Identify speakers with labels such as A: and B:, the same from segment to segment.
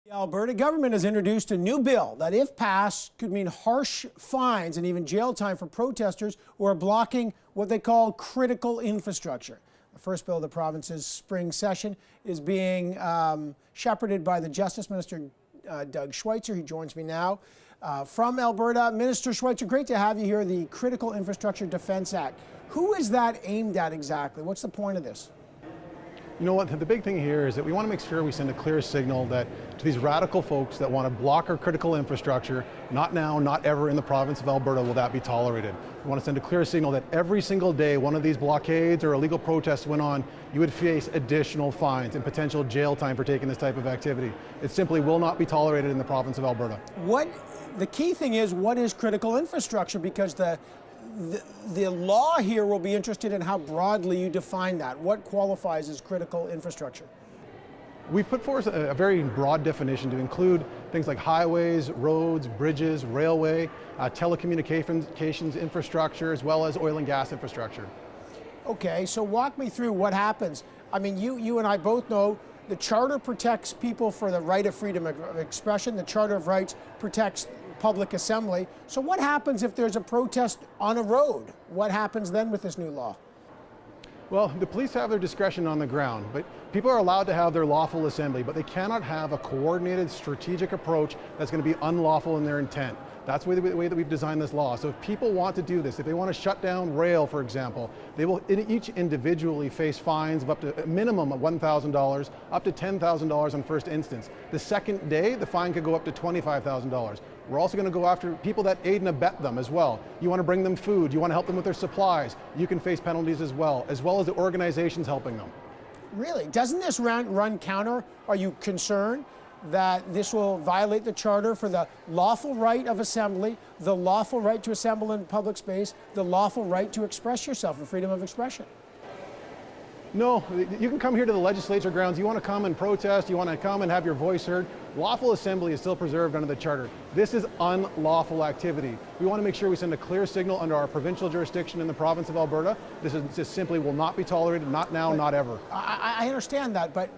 A: The Alberta government has introduced a new bill that, if passed, could mean harsh fines and even jail time for protesters who are blocking what they call critical infrastructure. The first bill of the province's spring session is being shepherded by the Justice Minister, Doug Schweitzer. He joins me now from Alberta. Minister Schweitzer, great to have you here. The Critical Infrastructure Defence Act. Who is that aimed at exactly? What's the point of this?
B: You know what, the big thing here is that we want to make sure we send a clear signal that to these radical folks that want to block our critical infrastructure, not now, not ever in the province of Alberta will that be tolerated. We want to send a clear signal that every single day one of these blockades or illegal protests went on, you would face additional fines and potential jail time for taking this type of activity. It simply will not be tolerated in the province of Alberta.
A: The key thing is, what is critical infrastructure? Because the law here will be interested in how broadly you define that. What qualifies as critical infrastructure?
B: We've put forth a very broad definition to include things like highways, roads, bridges, railway, telecommunications infrastructure, as well as oil and gas infrastructure.
A: Okay, so walk me through what happens. I mean, you and I both know the Charter protects people for the right of freedom of expression. The Charter of Rights protects public assembly. So what happens if there's a protest on a road? What happens then with this new law?
B: Well, the police have their discretion on the ground, but people are allowed to have their lawful assembly, but they cannot have a coordinated strategic approach that's going to be unlawful in their intent. That's the way that we've designed this law. So if people want to do this, if they want to shut down rail, for example, they will each individually face fines of up to a minimum of $1,000, up to $10,000 on first instance. The second day, the fine could go up to $25,000. We're also going to go after people that aid and abet them as well. You want to bring them food, you want to help them with their supplies, you can face penalties as well as the organizations helping them. Really?
A: Doesn't this run counter? Are you concerned that this will violate the Charter for the lawful right of assembly, the lawful right to assemble in public space, the lawful right to express yourself and freedom of expression?
B: No, you can come here to the legislature grounds. You want to come and protest, you want to come and have your voice heard. Lawful assembly is still preserved under the Charter. This is unlawful activity. We want to make sure we send a clear signal under our provincial jurisdiction in the province of Alberta. This just simply will not be tolerated, not now, not ever.
A: I understand that, but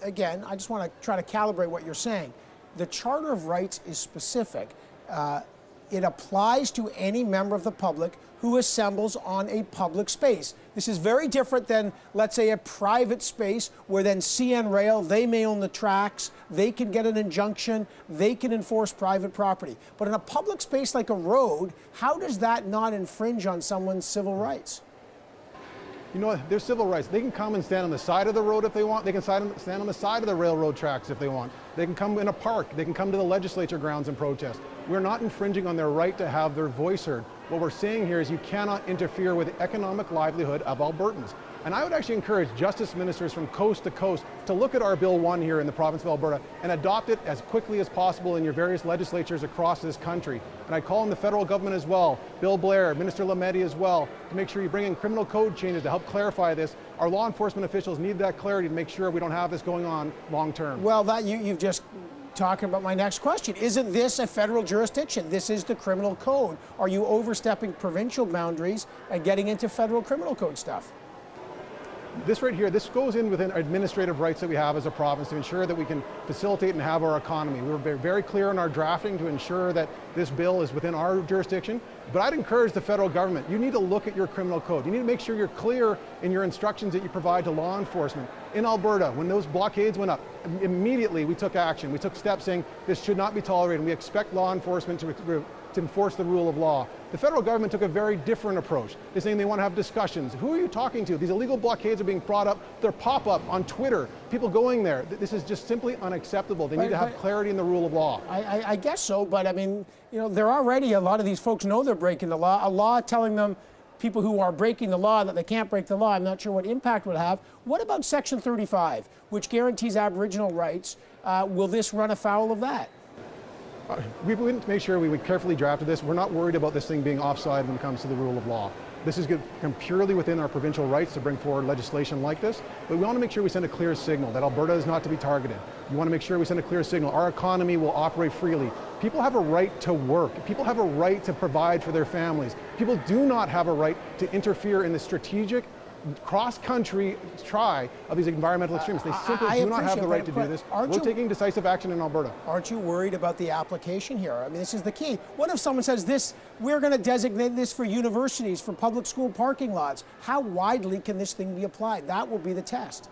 A: again, I just want to try to calibrate what you're saying. The Charter of Rights is specific. It applies to any member of the public who assembles on a public space. This is very different than, let's say, a private space where then CN Rail, they may own the tracks, they can get an injunction, they can enforce private property. But in a public space like a road, how does that not infringe on someone's civil rights?
B: You know what, their civil rights. They can come and stand on the side of the road if they want. They can stand on the side of the railroad tracks if they want. They can come in a park. They can come to the legislature grounds and protest. We're not infringing on their right to have their voice heard. What we're saying here is you cannot interfere with the economic livelihood of Albertans. And I would actually encourage justice ministers from coast to coast to look at our Bill 1 here in the province of Alberta and adopt it as quickly as possible in your various legislatures across this country. And I call on the federal government as well, Bill Blair, Minister Lametti as well, to make sure you bring in criminal code changes to help clarify this. Our law enforcement officials need that clarity to make sure we don't have this going on long term.
A: Well, you've just talking about my next question. Isn't this a federal jurisdiction? This is the criminal code. Are you overstepping provincial boundaries and getting into federal criminal code stuff?
B: This right here, this goes in within administrative rights that we have as a province to ensure that we can facilitate and have our economy. We were very clear in our drafting to ensure that this bill is within our jurisdiction, but I'd encourage the federal government, you need to look at your criminal code. You need to make sure you're clear in your instructions that you provide to law enforcement. In Alberta, when those blockades went up, immediately we took action. We took steps saying this should not be tolerated. We expect law enforcement to enforce the rule of law. The federal government took a very different approach. They're saying they want to have discussions. Who are you talking to? These illegal blockades are being brought up. They're pop-up on Twitter. People going there. This is just simply unacceptable. They need to have clarity in the rule of law.
A: I guess so, but I mean, you know, they're already, a lot of these folks know they're breaking the law. A law telling them, people who are breaking the law, that they can't break the law, I'm not sure what impact it would have. What about Section 35, which guarantees Aboriginal rights? Will this run afoul of that?
B: We went to make sure we carefully drafted this. We're not worried about this thing being offside when it comes to the rule of law. This is going to come purely within our provincial rights to bring forward legislation like this, but we want to make sure we send a clear signal that Alberta is not to be targeted. We want to make sure we send a clear signal. Our economy will operate freely. People have a right to work. People have a right to provide for their families. People do not have a right to interfere in the strategic cross-country try of these environmental extremists. They simply do not have the right to do this. We're taking decisive action in Alberta.
A: Aren't you worried about the application here? I mean, this is the key. What if someone says this, we're going to designate this for universities, for public school parking lots? How widely can this thing be applied? That will be the test.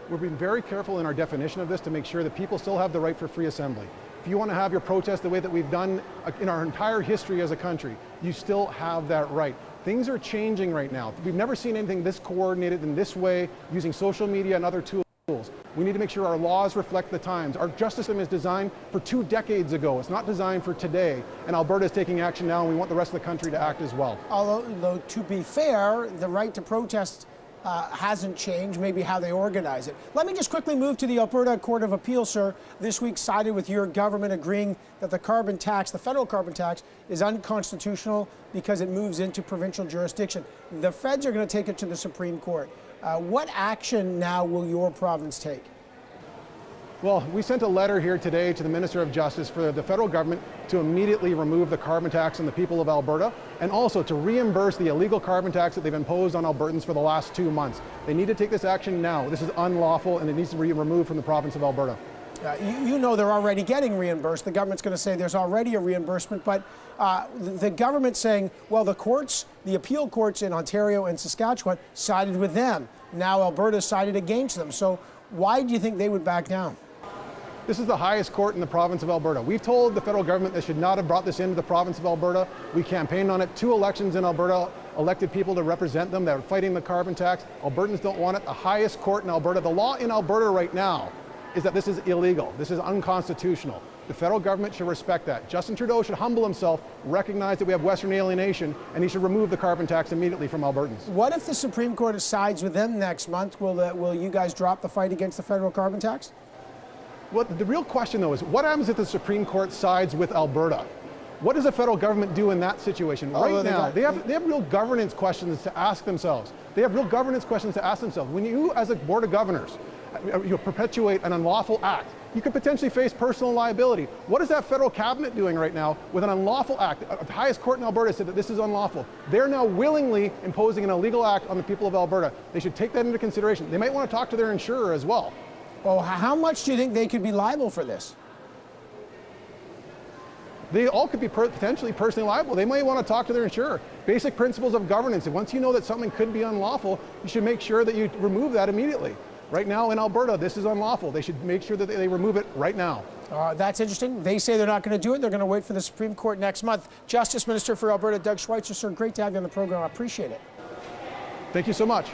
B: We're being very careful in our definition of this to make sure that people still have the right for free assembly. If you want to have your protest the way that we've done in our entire history as a country, you still have that right. Things are changing right now. We've never seen anything this coordinated in this way, using social media and other tools. We need to make sure our laws reflect the times. Our justice system is designed for 2 decades ago. It's not designed for today. And Alberta is taking action now, and we want the rest of the country to act as well.
A: Although to be fair, the right to protest hasn't changed, maybe how they organize it. Let me just quickly move to the Alberta Court of Appeal, sir. This week sided with your government, agreeing that the carbon tax, the federal carbon tax, is unconstitutional because it moves into provincial jurisdiction. The feds are going to take it to the Supreme Court. What action now will your province take?
B: Well, we sent a letter here today to the Minister of Justice for the federal government to immediately remove the carbon tax on the people of Alberta, and also to reimburse the illegal carbon tax that they've imposed on Albertans for the last 2 months. They need to take this action now. This is unlawful, and it needs to be removed from the province of Alberta.
A: You know they're already getting reimbursed. The government's going to say there's already a reimbursement, but the government's saying, well, the courts, the appeal courts in Ontario and Saskatchewan sided with them. Now Alberta sided against them. So why do you think they would back down?
B: This is the highest court in the province of Alberta. We've told the federal government they should not have brought this into the province of Alberta. We campaigned on it. 2 elections in Alberta, elected people to represent them that are fighting the carbon tax. Albertans don't want it. The highest court in Alberta, the law in Alberta right now is that this is illegal. This is unconstitutional. The federal government should respect that. Justin Trudeau should humble himself, recognize that we have Western alienation, and he should remove the carbon tax immediately from Albertans.
A: What if the Supreme Court sides with them next month? Will you guys drop the fight against the federal carbon tax?
B: Well, the real question, though, is what happens if the Supreme Court sides with Alberta? What does the federal government do in that situation? Right now, they have real governance questions to ask themselves. They have real governance questions to ask themselves. When you, as a board of governors, you perpetuate an unlawful act, you could potentially face personal liability. What is that federal cabinet doing right now with an unlawful act? The highest court in Alberta said that this is unlawful. They're now willingly imposing an illegal act on the people of Alberta. They should take that into consideration. They might want to talk to their insurer as well.
A: Well, how much do you think they could be liable for this?
B: They all could be potentially personally liable. They might want to talk to their insurer. Basic principles of governance. And once you know that something could be unlawful, you should make sure that you remove that immediately. Right now in Alberta, this is unlawful. They should make sure that they remove it right now.
A: That's interesting. They say they're not going to do it. They're going to wait for the Supreme Court next month. Justice Minister for Alberta, Doug Schweitzer, sir, great to have you on the program. I appreciate it.
B: Thank you so much.